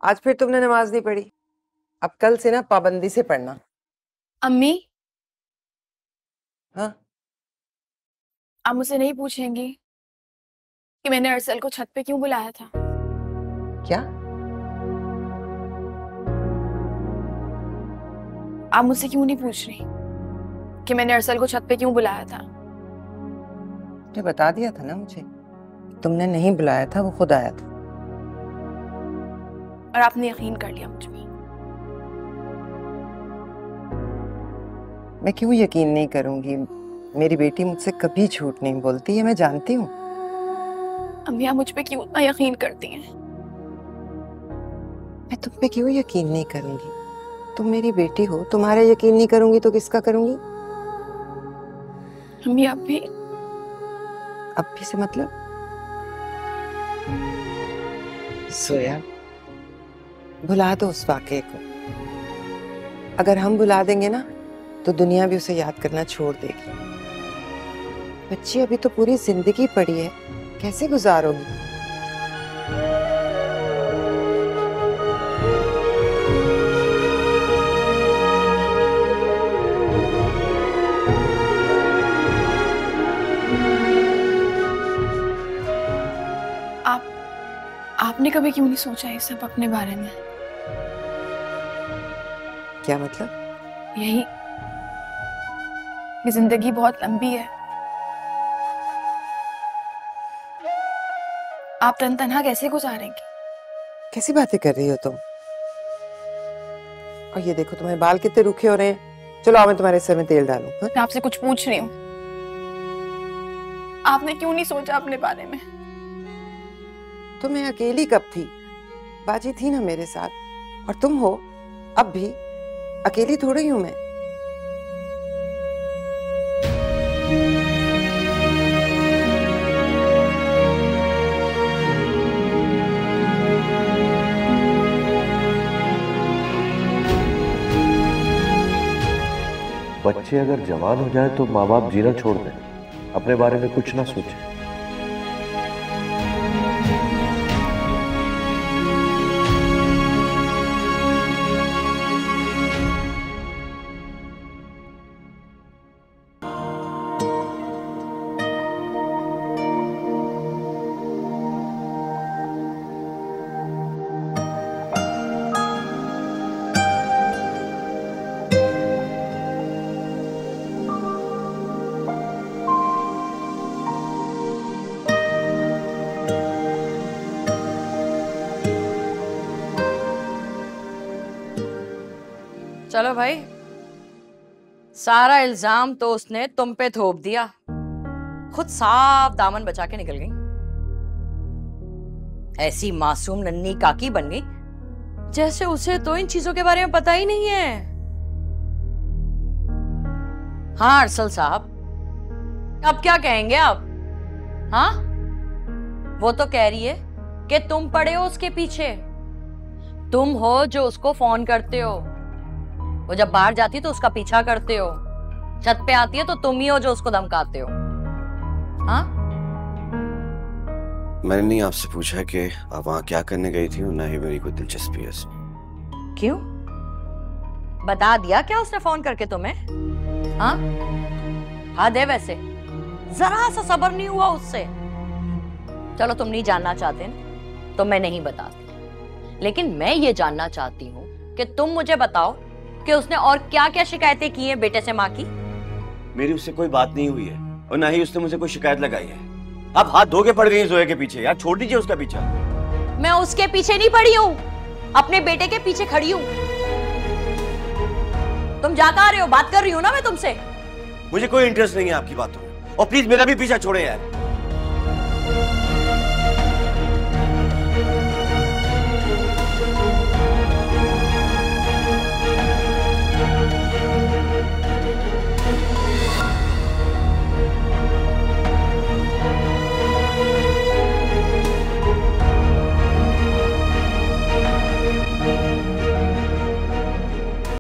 आज फिर तुमने नमाज नहीं पढ़ी। अब कल से ना पाबंदी से पढ़ना। अम्मी, हाँ, आप मुझसे नहीं पूछेंगी कि मैंने अरसल को छत पे क्यों बुलाया था? क्या? आप मुझसे क्यों नहीं पूछ रही कि मैंने अरसल को छत पे क्यों बुलाया था? तुमने बता दिया था ना मुझे। तुमने नहीं बुलाया था, वो खुद आया था। और आपने यकीन कर लिया मुझ पे। मैं क्यों यकीन नहीं करूंगी? मेरी बेटी मुझसे कभी झूठ नहीं बोलती है, मैं जानती हूँ। अम्मी, आप मुझ पे क्यों इतना यकीन करती हैं? मैं तुम पे क्यों यकीन नहीं करूंगी? तुम मेरी बेटी हो, तुम्हारा यकीन नहीं करूंगी तो किसका करूंगी? अम्मी, आप भी अब भी से मतलब? सोया, भुला दो उस वाकये को। अगर हम भुला देंगे ना तो दुनिया भी उसे याद करना छोड़ देगी। बच्ची अभी तो पूरी जिंदगी पड़ी है, कैसे गुजारोगी? आपने कभी क्यों नहीं सोचा ये सब अपने बारे में? क्या मतलब? यही कि जिंदगी बहुत लंबी है। आप तन्हा कैसे गुजारेंगे? कैसी बातें कर रही हो तुम? और ये देखो तुम्हारे बाल कितने रूखे हो रहे हैं। चलो आओ मैं तुम्हारे सर में तेल डालूं। हाँ? मैं आपसे कुछ पूछ रही हूँ। आपने क्यों नहीं सोचा अपने बारे में? तो मैं अकेली कब थी? बाजी थी ना मेरे साथ। और तुम हो अब भी। अकेली थोड़ी हूं मैं। बच्चे अगर जवान हो जाए तो माँ बाप जीना छोड़ दें, अपने बारे में कुछ ना सोचें। चलो भाई, सारा इल्जाम तो उसने तुम पे थोप दिया, खुद साफ दामन बचा के निकल गई। ऐसी मासूम नन्ही काकी बन गई जैसे उसे तो इन चीजों के बारे में पता ही नहीं है। हाँ अरसल साहब, अब क्या कहेंगे आप? हाँ, वो तो कह रही है कि तुम पड़े हो उसके पीछे। तुम हो जो उसको फोन करते हो, वो जब बाहर जाती है तो उसका पीछा करते हो, छत पे आती है तो तुम ही हो जो उसको धमकाते हो। हाँ? मैंने नहीं आपसे पूछा कि आप वहां क्या करने गई थी और ना ही मेरी कोई दिलचस्पी है इसमें। क्यों? बता दिया क्या उसने फोन करके तुम्हें? हाँ? हद है वैसे, जरा सा सब्र नहीं हुआ उससे। चलो तुम नहीं जानना चाहते ना, तो मैं नहीं बताती, लेकिन मैं ये जानना चाहती हूँ कि तुम मुझे बताओ कि उसने और क्या क्या शिकायतें की हैं बेटे से माँ की। मेरी उससे कोई बात नहीं हुई है और ना ही उसने मुझे कोई शिकायत लगाई है। आप हाथ धो के पड़ गई हैं जोया के पीछे। यार छोड़ दीजिए उसका पीछा। मैं उसके पीछे नहीं पड़ी हूँ, अपने बेटे के पीछे खड़ी हूँ। तुम जा कहाँ रहे हो? बात कर रही हूँ ना मैं तुमसे। मुझे कोई इंटरेस्ट नहीं है आपकी बातों में, और प्लीज मेरा भी पीछा छोड़े यार।